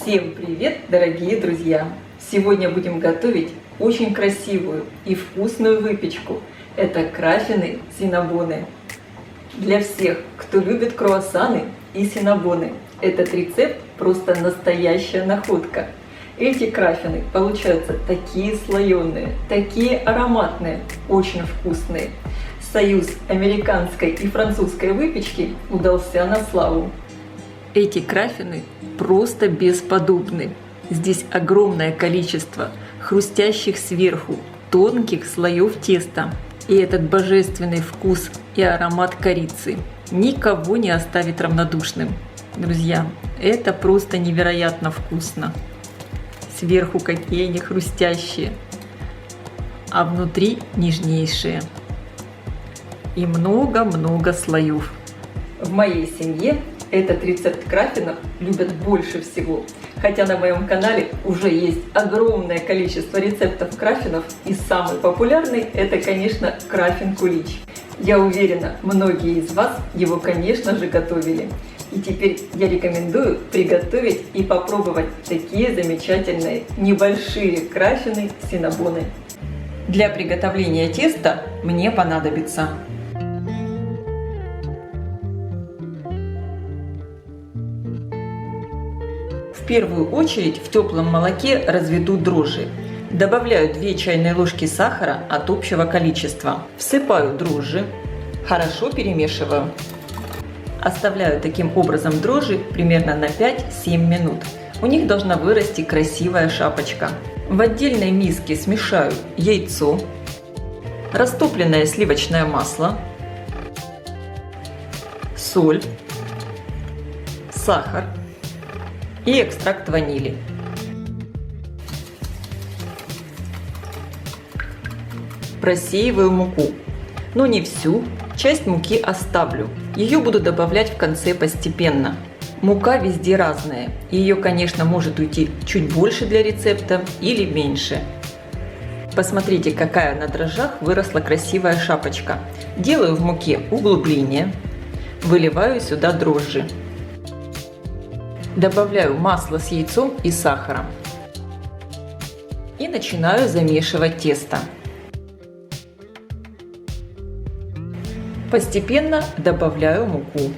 Всем привет, дорогие друзья! Сегодня будем готовить очень красивую и вкусную выпечку. Это краффины синнабоны. Для всех, кто любит круассаны и синнабоны, этот рецепт просто настоящая находка. Эти краффины получаются такие слоеные, такие ароматные, очень вкусные. Союз американской и французской выпечки удался на славу. Эти краффины просто бесподобны. Здесь огромное количество хрустящих сверху тонких слоев теста. И этот божественный вкус и аромат корицы никого не оставит равнодушным. Друзья, это просто невероятно вкусно. Сверху какие они хрустящие, а внутри нежнейшие. И много-много слоев. В моей семье этот рецепт краффинов любят больше всего. Хотя на моем канале уже есть огромное количество рецептов краффинов, и самый популярный это, конечно, краффин кулич. Я уверена, многие из вас его, конечно же, готовили. И теперь я рекомендую приготовить и попробовать такие замечательные небольшие краффины синнабоны. Для приготовления теста мне понадобится в первую очередь в теплом молоке разведу дрожжи. Добавляю 2 чайные ложки сахара от общего количества. Всыпаю дрожжи. Хорошо перемешиваю. Оставляю таким образом дрожжи примерно на 5-7 минут. У них должна вырасти красивая шапочка. В отдельной миске смешаю яйцо, растопленное сливочное масло, соль, сахар и экстракт ванили. Просеиваю муку, но не всю, часть муки оставлю. Ее буду добавлять в конце постепенно. Мука везде разная, и ее, конечно, может уйти чуть больше для рецепта или меньше. Посмотрите, какая на дрожжах выросла красивая шапочка. Делаю в муке углубление, выливаю сюда дрожжи. Добавляю масло с яйцом и сахаром. И начинаю замешивать тесто. Постепенно добавляю муку.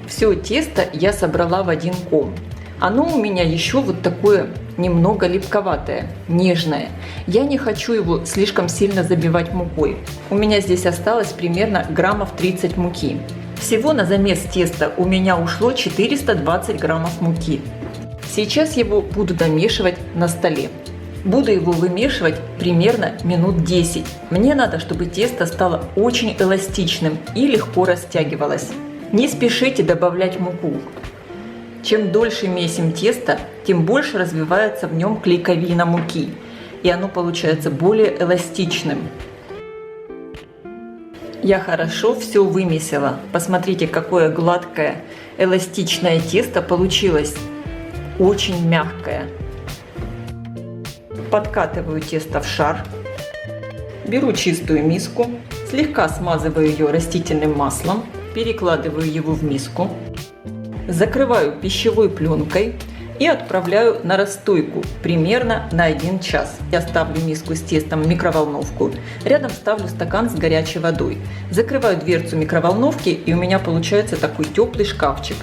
Все тесто я собрала в один ком. Оно у меня еще вот такое немного липковатое, нежное. Я не хочу его слишком сильно забивать мукой. У меня здесь осталось примерно граммов 30 муки. Всего на замес теста у меня ушло 420 граммов муки. Сейчас его буду домешивать на столе. Буду его вымешивать примерно минут 10. Мне надо, чтобы тесто стало очень эластичным и легко растягивалось. Не спешите добавлять муку. Чем дольше месим тесто, тем больше развивается в нем клейковина муки, и оно получается более эластичным. Я хорошо все вымесила. Посмотрите, какое гладкое, эластичное тесто получилось. Очень мягкое. Подкатываю тесто в шар. Беру чистую миску, слегка смазываю ее растительным маслом, перекладываю его в миску, закрываю пищевой пленкой и отправляю на расстойку примерно на 1 час. Я ставлю миску с тестом в микроволновку, рядом ставлю стакан с горячей водой. Закрываю дверцу микроволновки, и у меня получается такой теплый шкафчик.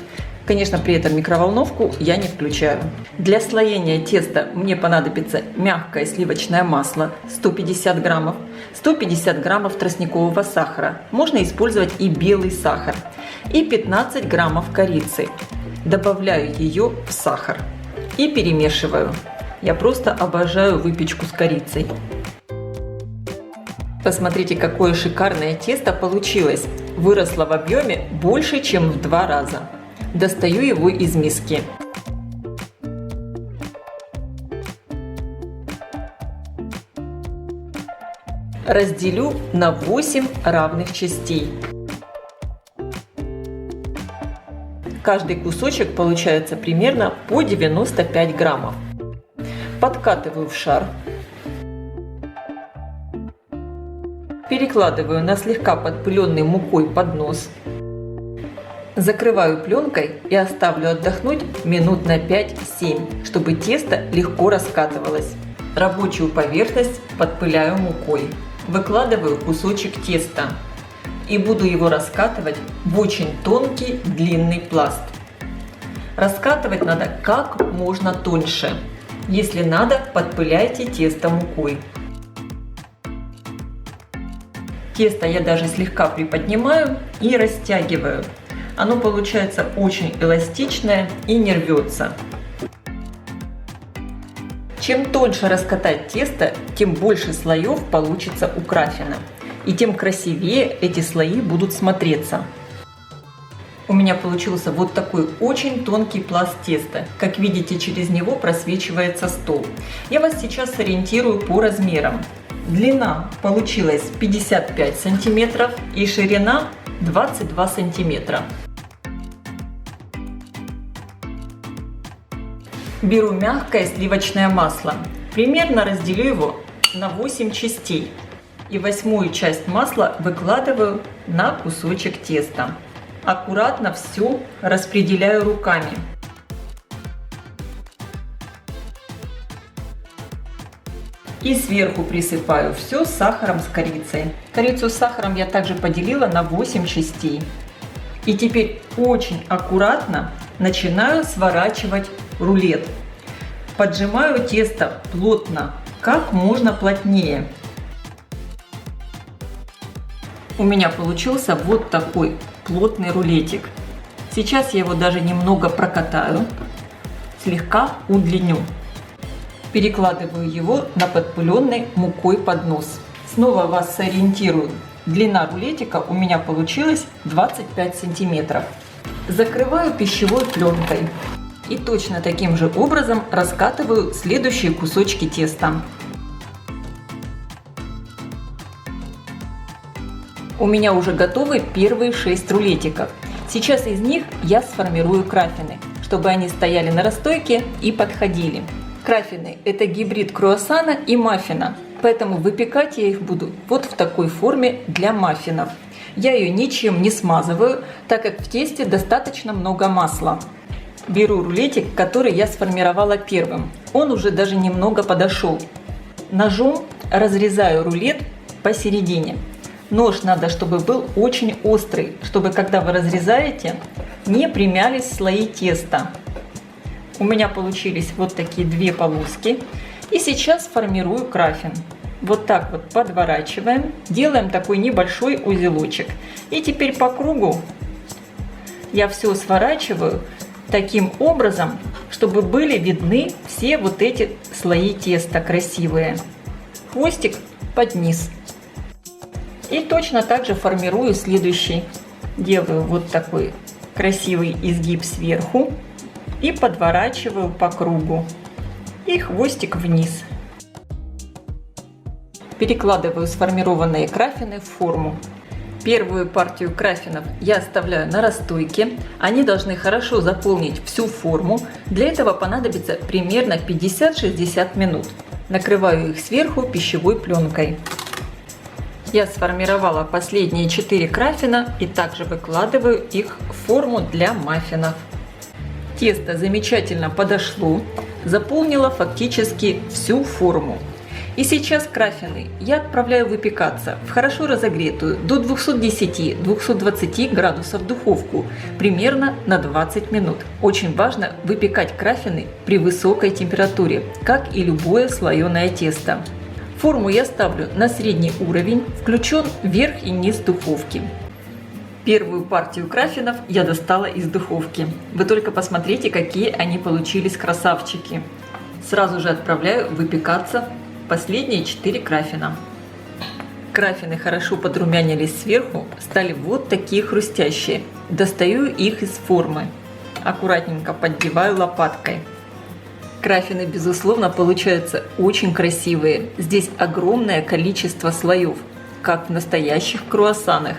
Конечно, при этом микроволновку я не включаю. Для слоения теста мне понадобится мягкое сливочное масло 150 граммов, 150 граммов тростникового сахара, можно использовать и белый сахар, и 15 граммов корицы. Добавляю ее в сахар и перемешиваю. Я просто обожаю выпечку с корицей. Посмотрите, какое шикарное тесто получилось. Выросло в объеме больше, чем в 2 раза. Достаю его из миски. Разделю на 8 равных частей. Каждый кусочек получается примерно по 95 граммов. Подкатываю в шар. Перекладываю на слегка подпыленный мукой поднос. Закрываю пленкой и оставлю отдохнуть минут на 5-7, чтобы тесто легко раскатывалось. Рабочую поверхность подпыляю мукой. Выкладываю кусочек теста и буду его раскатывать в очень тонкий длинный пласт. Раскатывать надо как можно тоньше. Если надо, подпыляйте тесто мукой. Тесто я даже слегка приподнимаю и растягиваю. Оно получается очень эластичное и не рвется. Чем тоньше раскатать тесто, тем больше слоев получится у краффина. И тем красивее эти слои будут смотреться. У меня получился вот такой очень тонкий пласт теста. Как видите, через него просвечивается стол. Я вас сейчас сориентирую по размерам. Длина получилась 55 сантиметров и ширина 22 сантиметра. Беру мягкое сливочное масло. Примерно разделю его на 8 частей. И 8-ю часть масла выкладываю на кусочек теста. Аккуратно все распределяю руками. И сверху присыпаю все сахаром с корицей. Корицу с сахаром я также поделила на 8 частей. И теперь очень аккуратно начинаю сворачивать рулет. Поджимаю тесто плотно, как можно плотнее. У меня получился вот такой плотный рулетик. Сейчас я его даже немного прокатаю, слегка удлиню. Перекладываю его на подпыленный мукой поднос. Снова вас сориентирую. Длина рулетика у меня получилась 25 сантиметров. Закрываю пищевой пленкой. И точно таким же образом раскатываю следующие кусочки теста. У меня уже готовы первые 6 рулетиков. Сейчас из них я сформирую краффины, чтобы они стояли на расстойке и подходили. Краффины – это гибрид круассана и маффина, поэтому выпекать я их буду вот в такой форме для маффинов. Я ее ничем не смазываю, так как в тесте достаточно много масла. Беру рулетик, который я сформировала первым. Он уже даже немного подошел. Ножом разрезаю рулет посередине. Нож надо, чтобы был очень острый, чтобы когда вы разрезаете, не примялись слои теста. У меня получились вот такие 2 полоски. И сейчас формирую краффин. Вот так вот подворачиваем, делаем такой небольшой узелочек. И теперь по кругу я все сворачиваю таким образом, чтобы были видны все вот эти слои теста красивые. Хвостик под низ. И точно так же формирую следующий. Делаю вот такой красивый изгиб сверху и подворачиваю по кругу. И хвостик вниз. Перекладываю сформированные краффины в форму. Первую партию краффинов я оставляю на расстойке. Они должны хорошо заполнить всю форму. Для этого понадобится примерно 50-60 минут. Накрываю их сверху пищевой пленкой. Я сформировала последние 4 краффина и также выкладываю их в форму для маффинов. Тесто замечательно подошло, заполнило фактически всю форму. И сейчас краффины я отправляю выпекаться в хорошо разогретую до 210-220 градусов духовку примерно на 20 минут. Очень важно выпекать краффины при высокой температуре, как и любое слоеное тесто. Форму я ставлю на средний уровень, включен верх и низ духовки. Первую партию краффинов я достала из духовки. Вы только посмотрите, какие они получились красавчики. Сразу же отправляю выпекаться последние 4 краффина. Краффины хорошо подрумянились сверху, стали вот такие хрустящие. Достаю их из формы. Аккуратненько поддеваю лопаткой. Краффины, безусловно, получаются очень красивые. Здесь огромное количество слоев, как в настоящих круассанах.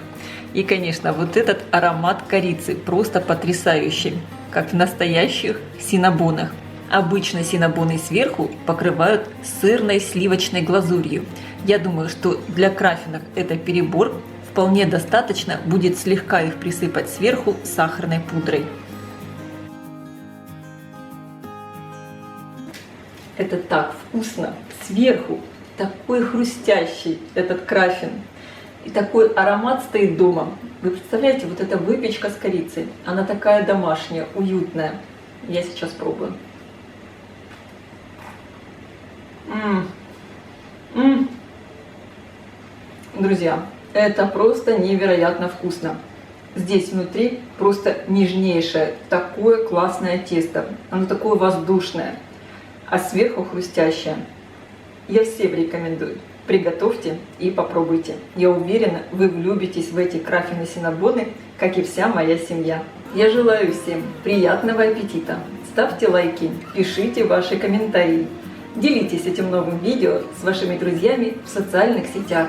И, конечно, вот этот аромат корицы просто потрясающий, как в настоящих синнабонах. Обычно синнабоны сверху покрывают сырной сливочной глазурью. Я думаю, что для краффинов это перебор. Вполне достаточно будет слегка их присыпать сверху сахарной пудрой. Это так вкусно! Сверху такой хрустящий этот краффин. И такой аромат стоит дома. Вы представляете, вот эта выпечка с корицей, она такая домашняя, уютная. Я сейчас пробую. Друзья, это просто невероятно вкусно. Здесь внутри просто нежнейшее, такое классное тесто. Оно такое воздушное, а сверху хрустящее. Я всем рекомендую. Приготовьте и попробуйте. Я уверена, вы влюбитесь в эти краффины синнабоны, как и вся моя семья. Я желаю всем приятного аппетита. Ставьте лайки, пишите ваши комментарии. Делитесь этим новым видео с вашими друзьями в социальных сетях.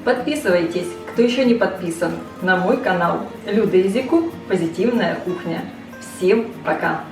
Подписывайтесь, кто еще не подписан, на мой канал Люда Изикук «Позитивная кухня». Всем пока!